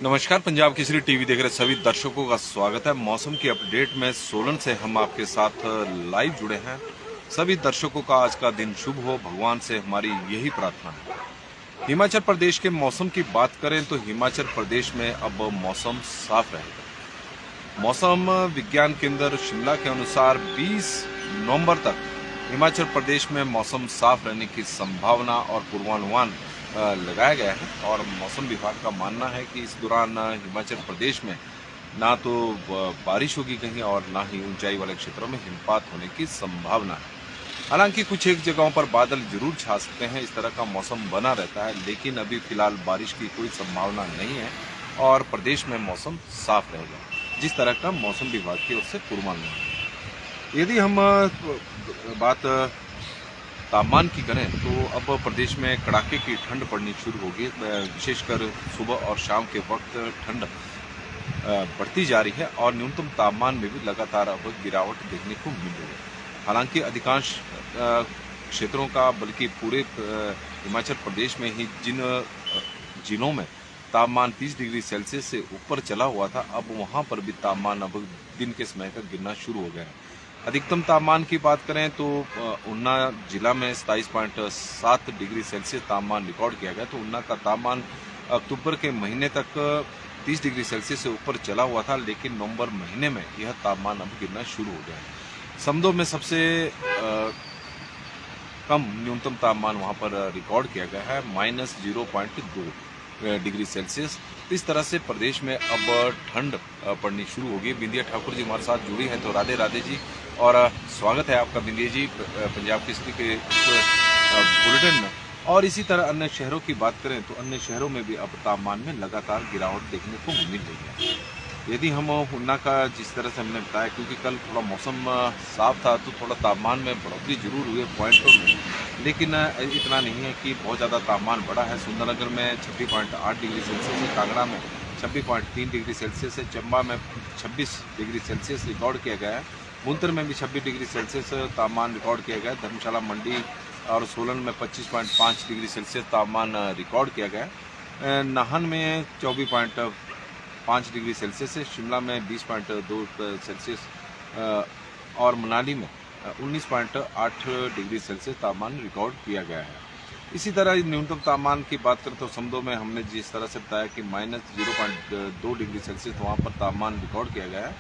नमस्कार, पंजाब केसरी टीवी देख रहे सभी दर्शकों का स्वागत है। मौसम की अपडेट में सोलन से हम आपके साथ लाइव जुड़े हैं। सभी दर्शकों का आज का दिन शुभ हो, भगवान से हमारी यही प्रार्थना है। हिमाचल प्रदेश के मौसम की बात करें तो हिमाचल प्रदेश में अब मौसम साफ रहेगा। मौसम विज्ञान केंद्र शिमला के अनुसार 20 नवंबर तक हिमाचल प्रदेश में मौसम साफ रहने की संभावना और पूर्वानुमान लगाया गया है और मौसम विभाग का मानना है कि इस दौरान हिमाचल प्रदेश में ना तो बारिश होगी कहीं और ना ही ऊंचाई वाले क्षेत्रों में हिमपात होने की संभावना है। हालांकि कुछ एक जगहों पर बादल जरूर छा सकते हैं, इस तरह का मौसम बना रहता है, लेकिन अभी फिलहाल बारिश की कोई संभावना नहीं है और प्रदेश में मौसम साफ रहेगा, जिस तरह का मौसम विभाग की ओर से पूर्वानुमान है। यदि हम बात तापमान की करें तो अब प्रदेश में कड़ाके की ठंड पड़नी शुरू होगी। विशेषकर सुबह और शाम के वक्त ठंड बढ़ती जा रही है और न्यूनतम तापमान में भी लगातार अब गिरावट देखने को मिल रही है। हालांकि अधिकांश क्षेत्रों का, बल्कि पूरे हिमाचल प्रदेश में ही जिन जिलों में तापमान 30 डिग्री सेल्सियस से ऊपर चला हुआ था, अब वहां पर भी तापमान अब दिन के समय का गिरना शुरू हो गया है। अधिकतम तापमान की बात करें तो ऊना जिला में 27.7 डिग्री सेल्सियस तापमान रिकॉर्ड किया गया। तो ऊना का तापमान अक्टूबर के महीने तक 30 डिग्री सेल्सियस से ऊपर चला हुआ था, लेकिन नवंबर महीने में यह तापमान अब गिरना शुरू हो गया है। समदो में सबसे कम न्यूनतम तापमान वहां पर रिकॉर्ड किया गया है, -0.2 डिग्री सेल्सियस। इस तरह से प्रदेश में अब ठंड पड़नी शुरू होगी। बिंदिया ठाकुर जी हमारे साथ जुड़ी हैं, तो राधे राधे जी और स्वागत है आपका बिंदिया जी पंजाब केसरी के बुलेटिन में। और इसी तरह अन्य शहरों की बात करें तो अन्य शहरों में भी अब तापमान में लगातार गिरावट देखने को मिल रही है। यदि हम ऊना का, जिस तरह से हमने बताया, क्योंकि कल थोड़ा मौसम साफ था तो थोड़ा तापमान में बढ़ोतरी जरूर हुई है पॉइंटों में, लेकिन इतना नहीं है कि बहुत ज़्यादा तापमान बढ़ा है। सुंदरनगर में 26.8 डिग्री सेल्सियस है, कांगड़ा में 26.3 डिग्री सेल्सियस है, चंबा में 26 डिग्री सेल्सियस रिकॉर्ड किया गया है, बुनतर में भी 26 डिग्री सेल्सियस तापमान रिकॉर्ड किया गया है, धर्मशाला, मंडी और सोलन में 25.5 डिग्री सेल्सियस तापमान रिकॉर्ड किया गया है, नाहन में 24.5 डिग्री सेल्सियस है, शिमला में 20.2 सेल्सियस और मनाली में 19.8 डिग्री सेल्सियस तापमान रिकॉर्ड किया गया है। इसी तरह न्यूनतम तापमान की बात करें तो समदो में हमने जिस तरह से बताया कि -0.2 डिग्री सेल्सियस वहाँ पर तापमान रिकॉर्ड किया गया है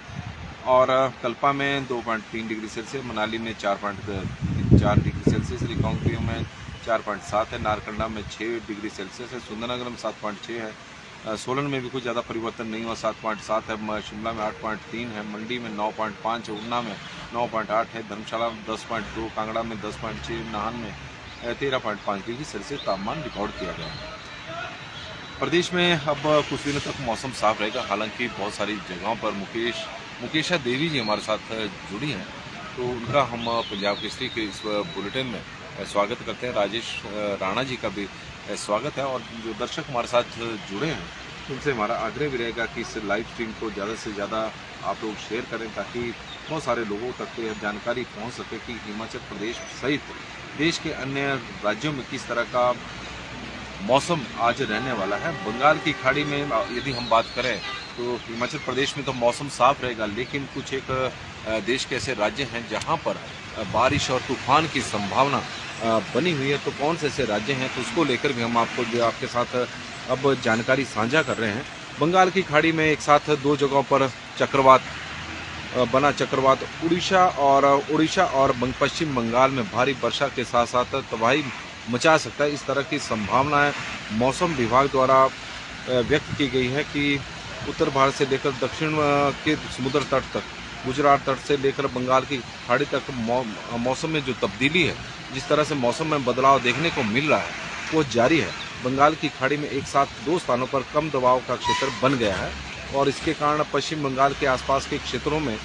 और कल्पा में 2.3 डिग्री सेल्सियस, मनाली में 4.4 डिग्री सेल्सियस, रिकांगपिओ में 4.7 है, नारकंडा में 6 डिग्री सेल्सियस है, सुंदरनगर में 7.6 है, सोलन में भी कुछ ज़्यादा परिवर्तन नहीं हुआ, 7.7 है, शिमला में 8.3 है, मंडी में 9.5 है, ऊना में 9.8 है, धर्मशाला में 10.2, कांगड़ा में 10.6, नाहन में 13.5 डिग्री सेल्सियस तापमान रिकॉर्ड किया गया है। प्रदेश में अब कुछ दिनों तक मौसम साफ रहेगा। हालांकि बहुत सारी जगहों पर मुकेशा देवी जी हमारे साथ जुड़ी हैं, तो उनका हम पंजाब केसरी के इस बुलेटिन में स्वागत करते हैं। राजेश राणा जी का भी स्वागत है और जो दर्शक हमारे साथ जुड़े हैं उनसे हमारा आग्रह भी रहेगा कि इस लाइव स्ट्रीम को ज़्यादा से ज़्यादा आप लोग शेयर करें, ताकि बहुत सारे लोगों तक यह जानकारी पहुंच सके कि हिमाचल प्रदेश सहित देश के अन्य राज्यों में किस तरह का मौसम आज रहने वाला है। बंगाल की खाड़ी में यदि हम बात करें तो हिमाचल प्रदेश में तो मौसम साफ रहेगा, लेकिन कुछ एक देश के ऐसे राज्य हैं जहां पर बारिश और तूफान की संभावना बनी हुई है। तो कौन से ऐसे राज्य हैं, तो उसको लेकर भी हम आपके साथ अब जानकारी साझा कर रहे हैं। बंगाल की खाड़ी में एक साथ 2 जगहों पर चक्रवात बना। चक्रवात उड़ीसा और पश्चिम बंगाल में भारी वर्षा के साथ साथ तबाही मचा सकता है। इस तरह की संभावनाएं मौसम विभाग द्वारा व्यक्त की गई है कि उत्तर भारत से लेकर दक्षिण के समुद्र तट तक, गुजरात तट से लेकर बंगाल की खाड़ी तक मौसम में जो तब्दीली है, जिस तरह से मौसम में बदलाव देखने को मिल रहा है, वो जारी है। बंगाल की खाड़ी में एक साथ 2 स्थानों पर कम दबाव का क्षेत्र बन गया है और इसके कारण पश्चिम बंगाल के आसपास के क्षेत्रों में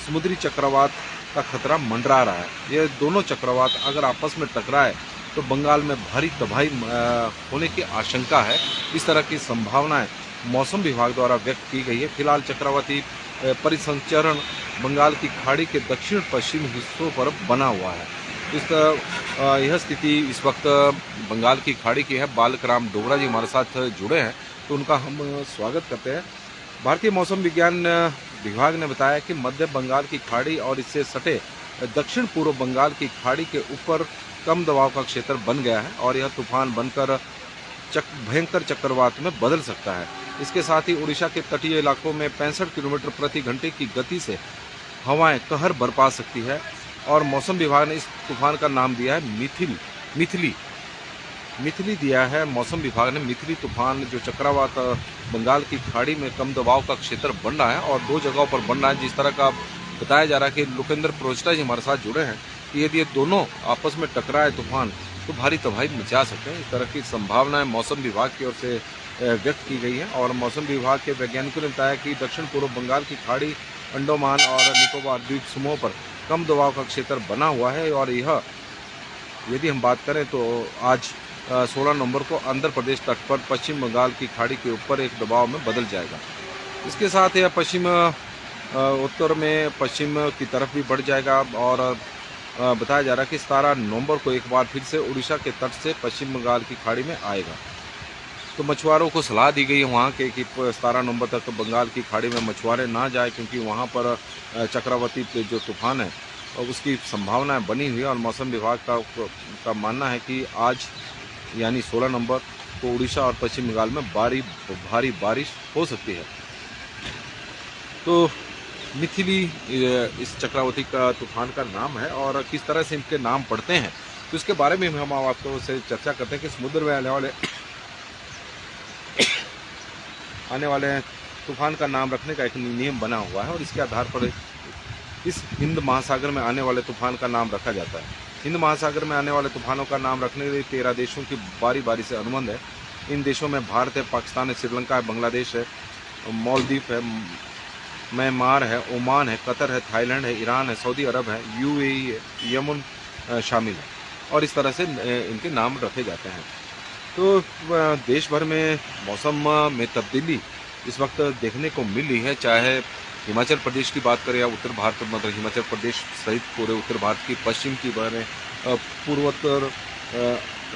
समुद्री चक्रवात का खतरा मंडरा रहा है। ये दोनों चक्रवात अगर आपस में टकराए तो बंगाल में भारी तबाही होने की आशंका है। इस तरह की संभावनाएं मौसम विभाग द्वारा व्यक्त की गई है। फिलहाल चक्रवाती परिसंचरण बंगाल की खाड़ी के दक्षिण पश्चिम हिस्सों पर बना हुआ है। यह स्थिति इस वक्त बंगाल की खाड़ी की है। बालक राम डोगरा जी हमारे साथ जुड़े हैं, तो उनका हम स्वागत करते हैं। भारतीय मौसम विज्ञान विभाग ने बताया कि मध्य बंगाल की खाड़ी और इससे सटे दक्षिण पूर्व बंगाल की खाड़ी के ऊपर कम दबाव का क्षेत्र बन गया है और यह तूफान बनकर भयंकर चक्रवात में बदल सकता है। इसके साथ ही उड़ीसा के तटीय इलाकों में 65 किलोमीटर प्रति घंटे की गति से हवाएं कहर बरपा सकती है और मौसम विभाग ने इस तूफान का नाम दिया है मिथिली दिया है। मौसम विभाग ने मिथिली तूफान जो चक्रवात बंगाल की खाड़ी में कम दबाव का क्षेत्र बन रहा है और 2 जगहों पर बन रहा है। जिस तरह का बताया जा रहा है कि लोकेंद्र प्रोचटा जी हमारे साथ जुड़े हैं कि यदि ये दोनों आपस में टकराए तूफान तो भारी तबाही मचा सकते हैं। इस तरह की संभावनाएं मौसम विभाग की ओर से व्यक्त की गई है और मौसम विभाग के वैज्ञानिकों ने बताया कि दक्षिण पूर्व बंगाल की खाड़ी, अंडमान और निकोबार द्वीप समूह पर कम दबाव का क्षेत्र बना हुआ है और यह यदि हम बात करें तो आज 16 नवंबर को आंध्र प्रदेश तट पर पश्चिम बंगाल की खाड़ी के ऊपर एक दबाव में बदल जाएगा। इसके साथ यह उत्तर में पश्चिम की तरफ भी बढ़ जाएगा और बताया जा रहा है कि 17 नवंबर को एक बार फिर से उड़ीसा के तट से पश्चिम बंगाल की खाड़ी में आएगा। तो मछुआरों को सलाह दी गई है वहाँ के कि 17 नवंबर तक बंगाल की खाड़ी में मछुआरे ना जाए, क्योंकि वहाँ पर चक्रवाती जो तूफान है उसकी संभावनाएं बनी हुई है और मौसम विभाग का मानना है कि आज यानी 16 नवंबर को उड़ीसा और पश्चिम बंगाल में भारी बारिश हो सकती है। तो मिथिली इस चक्रवाती का तूफान का नाम है और किस तरह से इनके नाम पड़ते हैं तो इसके बारे में हम आपको से चर्चा करते हैं कि समुद्र में आने वाले तूफान का नाम रखने का एक नियम बना हुआ है और इसके आधार पर इस हिंद महासागर में आने वाले तूफान का नाम रखा जाता है। हिंद महासागर में आने वाले तूफानों का नाम रखने के लिए 13 देशों की बारी से अनुबंध है। इन देशों में भारत है, पाकिस्तान है, श्रीलंका है, बांग्लादेश है, मालदीव है, म्यांमार है, ओमान है, कतर है, थाईलैंड है, ईरान है, सऊदी अरब है, यूएई है, यमन शामिल है और इस तरह से इनके नाम रखे जाते हैं। तो देश भर में मौसम में तब्दीली इस वक्त देखने को मिल रही है, चाहे हिमाचल प्रदेश की बात करें या उत्तर भारत, मतलब हिमाचल प्रदेश सहित पूरे उत्तर भारत की, पश्चिम की करें, पूर्वोत्तर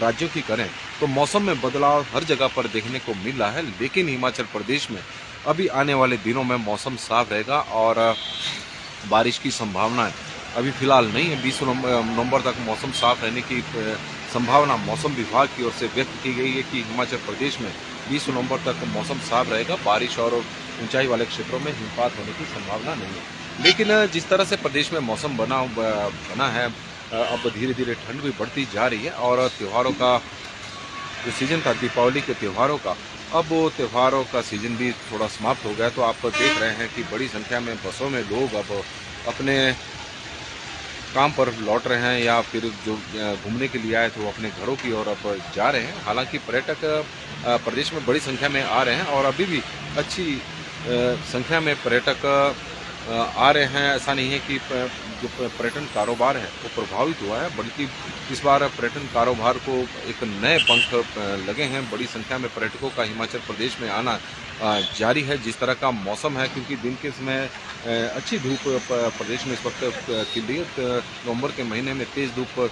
राज्यों की करें, तो मौसम में बदलाव हर जगह पर देखने को मिल रहा है। लेकिन हिमाचल प्रदेश में अभी आने वाले दिनों में मौसम साफ रहेगा और बारिश की संभावना अभी फिलहाल नहीं है। 20 नवंबर तक मौसम साफ रहने की संभावना मौसम विभाग की ओर से व्यक्त की गई है कि हिमाचल प्रदेश में 20 नवंबर तक मौसम साफ रहेगा। बारिश और ऊंचाई वाले क्षेत्रों में हिमपात होने की संभावना नहीं है। लेकिन जिस तरह से प्रदेश में मौसम बना है, अब धीरे धीरे ठंड भी बढ़ती जा रही है और त्योहारों का जो सीजन था, दीपावली के त्योहारों का, अब वो त्योहारों का सीजन भी थोड़ा समाप्त हो गया। तो आप देख रहे हैं कि बड़ी संख्या में बसों में लोग अब अपने काम पर लौट रहे हैं या फिर जो घूमने के लिए आए थे वो अपने घरों की ओर अब जा रहे हैं। हालांकि पर्यटक प्रदेश में बड़ी संख्या में आ रहे हैं और अभी भी अच्छी संख्या में पर्यटक आ रहे हैं। ऐसा नहीं है कि जो पर्यटन कारोबार है वो प्रभावित हुआ है, बल्कि इस बार पर्यटन कारोबार को एक नए पंख लगे हैं। बड़ी संख्या में पर्यटकों का हिमाचल प्रदेश में आना जारी है। जिस तरह का मौसम है, क्योंकि दिन के समय अच्छी धूप प्रदेश में इस वक्त खिल रही है। नवंबर के महीने में तेज़ धूप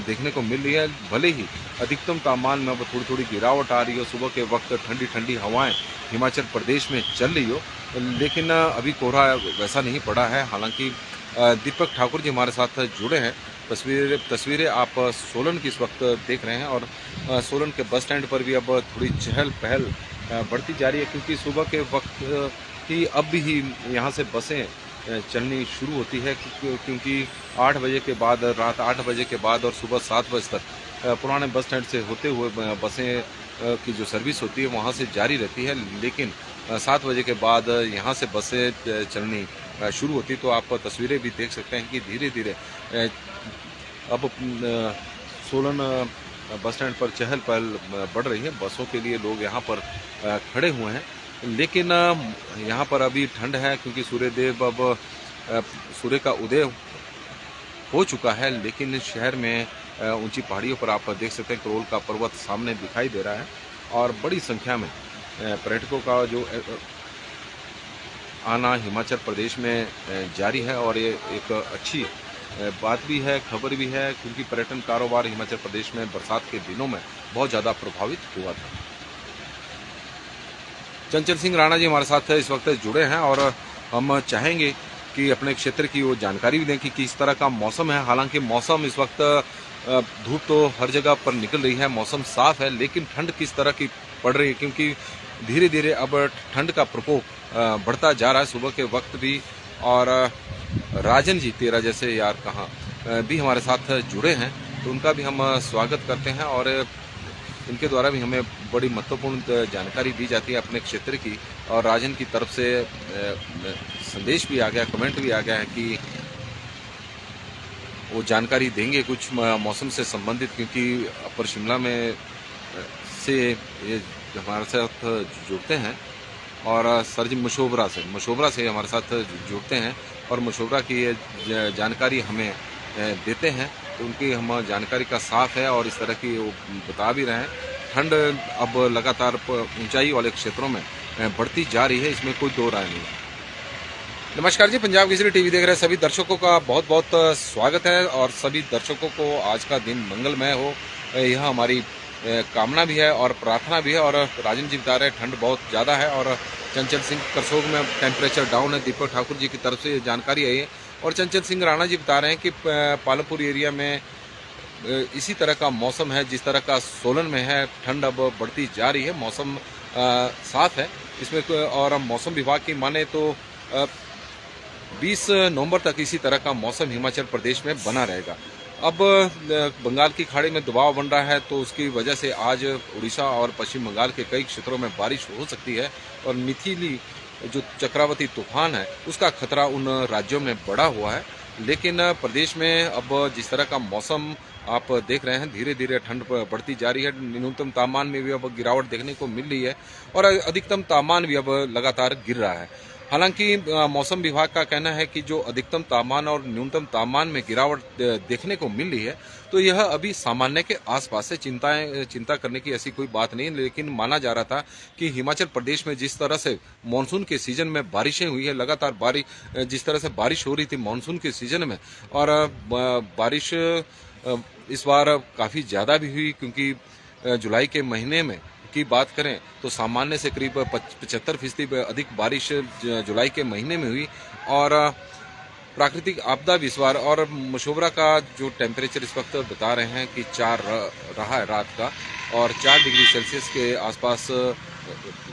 देखने को मिल रही है। भले ही अधिकतम तापमान में अब थोड़ी गिरावट आ रही है, सुबह के वक्त ठंडी ठंडी हवाएं हिमाचल प्रदेश में चल रही हो, लेकिन अभी कोहरा वैसा नहीं पड़ा है। हालांकि दीपक ठाकुर जी हमारे साथ जुड़े हैं। तस्वीरें आप सोलन की इस वक्त देख रहे हैं और सोलन के बस स्टैंड पर भी अब थोड़ी चहल पहल बढ़ती जा रही है, क्योंकि सुबह के वक्त ही अब भी यहाँ से बसें चलनी शुरू होती है, क्योंकि 8 बजे के बाद, रात 8 बजे के बाद और सुबह 7 बजे तक पुराने बस स्टैंड से होते हुए बसें की जो सर्विस होती है वहाँ से जारी रहती है। लेकिन 7 बजे के बाद यहाँ से बसें चलनी शुरू होती, तो आप तस्वीरें भी देख सकते हैं कि धीरे धीरे अब सोलन बस स्टैंड पर चहल पहल बढ़ रही है। बसों के लिए लोग यहाँ पर खड़े हुए हैं, लेकिन यहाँ पर अभी ठंड है, क्योंकि सूर्यदेव अब सूर्य का उदय हो चुका है। लेकिन शहर में ऊंची पहाड़ियों पर आप देख सकते हैं करोल का पर्वत सामने दिखाई दे रहा है और बड़ी संख्या में पर्यटकों का जो आना हिमाचल प्रदेश में जारी है और ये एक अच्छी बात भी है, खबर भी है, क्योंकि पर्यटन कारोबार हिमाचल प्रदेश में बरसात के दिनों में बहुत ज़्यादा प्रभावित हुआ था। चंचल सिंह राणा जी हमारे साथ इस वक्त जुड़े हैं और हम चाहेंगे कि अपने क्षेत्र की वो जानकारी भी दें कि किस तरह का मौसम है। हालांकि मौसम इस वक्त धूप तो हर जगह पर निकल रही है, मौसम साफ है, लेकिन ठंड किस तरह की पड़ रही है, क्योंकि धीरे धीरे अब ठंड का प्रकोप बढ़ता जा रहा है सुबह के वक्त भी। और राजन जी तेरा जैसे यार कहाँ भी हमारे साथ जुड़े हैं, तो उनका भी हम स्वागत करते हैं और इनके द्वारा भी हमें बड़ी महत्वपूर्ण जानकारी दी जाती है अपने क्षेत्र की। और राजन की तरफ से संदेश भी आ गया, कमेंट भी आ गया है कि वो जानकारी देंगे कुछ मौसम से संबंधित, क्योंकि अपर शिमला में से ये हमारे साथ जुड़ते हैं और सर जी मशोबरा से हमारे साथ जुड़ते हैं और मशोबरा की ये जानकारी हमें देते हैं। तो उनकी हम जानकारी का साफ है और इस तरह की वो बता भी रहे हैं। ठंड अब लगातार ऊंचाई वाले क्षेत्रों में बढ़ती जा रही है, इसमें कोई दो राय नहीं है। नमस्कार जी, पंजाब केसरी टीवी देख रहे सभी दर्शकों का बहुत बहुत स्वागत है और सभी दर्शकों को आज का दिन मंगलमय हो, यह हमारी कामना भी है और प्रार्थना भी है। और राजन जी बता रहे हैं ठंड बहुत ज़्यादा है और चंचल सिंह करसोग में टेम्परेचर डाउन है, दीपक ठाकुर जी की तरफ से जानकारी आई है। और चंचल सिंह राणा जी बता रहे हैं कि पालमपुर एरिया में इसी तरह का मौसम है जिस तरह का सोलन में है। ठंड अब बढ़ती जा रही है, मौसम साफ है इसमें। और मौसम विभाग की माने तो 20 नवंबर तक इसी तरह का मौसम हिमाचल प्रदेश में बना रहेगा। अब बंगाल की खाड़ी में दबाव बन रहा है, तो उसकी वजह से आज उड़ीसा और पश्चिम बंगाल के कई क्षेत्रों में बारिश हो सकती है और मिथिली जो चक्रवाती तूफान है उसका खतरा उन राज्यों में बढ़ा हुआ है। लेकिन प्रदेश में अब जिस तरह का मौसम आप देख रहे हैं, धीरे धीरे ठंड बढ़ती जा रही है। न्यूनतम तापमान में भी अब गिरावट देखने को मिल रही है और अधिकतम तापमान भी अब लगातार गिर रहा है। हालांकि मौसम विभाग का कहना है कि जो अधिकतम तापमान और न्यूनतम तापमान में गिरावट देखने को मिल रही है, तो यह अभी सामान्य के आसपास से चिंता करने की ऐसी कोई बात नहीं। लेकिन माना जा रहा था कि हिमाचल प्रदेश में जिस तरह से मानसून के सीजन में बारिशें हुई है, लगातार जिस तरह से बारिश हो रही थी मानसून के सीजन में, और बारिश इस बार काफ़ी ज़्यादा भी हुई, क्योंकि जुलाई के महीने में की बात करें तो सामान्य से करीब 75% अधिक बारिश जुलाई के महीने में हुई। और प्राकृतिक आपदा भी इस बार, और मशोबरा का जो टेम्परेचर इस वक्त बता रहे हैं कि 4 रहा है रात का, और 4 डिग्री सेल्सियस के आसपास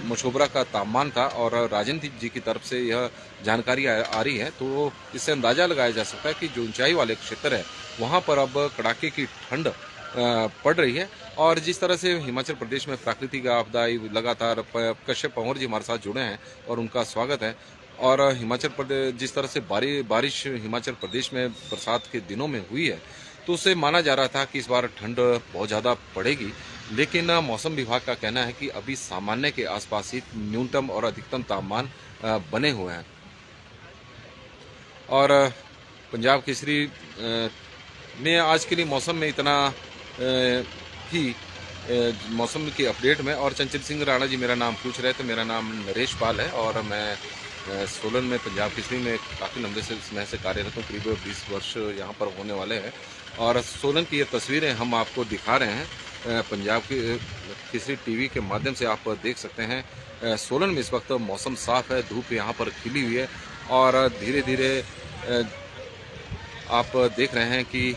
मशोबरा का तापमान था। और राजन जी की तरफ से यह जानकारी आ रही है, तो इससे अंदाजा लगाया जा सकता है कि जो ऊंचाई वाले क्षेत्र है वहाँ पर अब कड़ाके की ठंड पड़ रही है। और जिस तरह से हिमाचल प्रदेश में प्राकृतिक आपदा लगातार, कश्यप पंवर जी हमारे साथ जुड़े हैं और उनका स्वागत है। और हिमाचल प्रदेश जिस तरह से बारिश हिमाचल प्रदेश में बरसात के दिनों में हुई है, तो उससे माना जा रहा था कि इस बार ठंड बहुत ज़्यादा पड़ेगी। लेकिन मौसम विभाग का कहना है कि अभी सामान्य के आसपास ही न्यूनतम और अधिकतम तापमान बने हुए हैं। और पंजाब केसरी में आज के लिए मौसम में इतना ही मौसम की अपडेट में। और चंचल सिंह राणा जी मेरा नाम पूछ रहे थे, मेरा नाम नरेश पाल है और मैं सोलन में पंजाब केसरी में काफ़ी लंबे समय से कार्यरत हूँ, करीब 20 वर्ष यहाँ पर होने वाले हैं। और सोलन की ये तस्वीरें हम आपको दिखा रहे हैं, पंजाब केसरी टीवी के माध्यम से आप देख सकते हैं। सोलन में इस वक्त मौसम साफ है, धूप यहाँ पर खिली हुई है और धीरे धीरे आप देख रहे हैं कि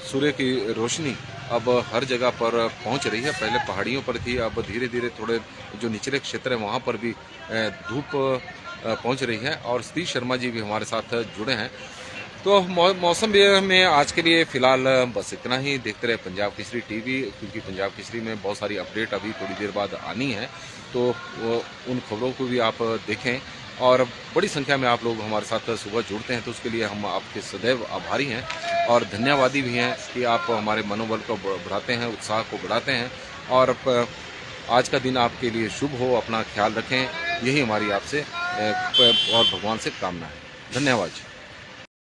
सूर्य की रोशनी अब हर जगह पर पहुंच रही है। पहले पहाड़ियों पर थी, अब धीरे धीरे थोड़े जो निचले क्षेत्र है वहां पर भी धूप पहुंच रही है। और सतीश शर्मा जी भी हमारे साथ जुड़े हैं। तो मौसम में आज के लिए फिलहाल बस इतना ही। देखते रहे पंजाब केसरी टीवी, क्योंकि पंजाब केसरी में बहुत सारी अपडेट अभी थोड़ी देर बाद आनी है, तो उन खबरों को भी आप देखें। और बड़ी संख्या में आप लोग हमारे साथ सुबह जुड़ते हैं, तो उसके लिए हम आपके सदैव आभारी हैं और धन्यवादी भी हैं कि आप हमारे मनोबल को बढ़ाते हैं, उत्साह को बढ़ाते हैं। और आज का दिन आपके लिए शुभ हो, अपना ख्याल रखें, यही हमारी आपसे और भगवान से कामना है। धन्यवाद।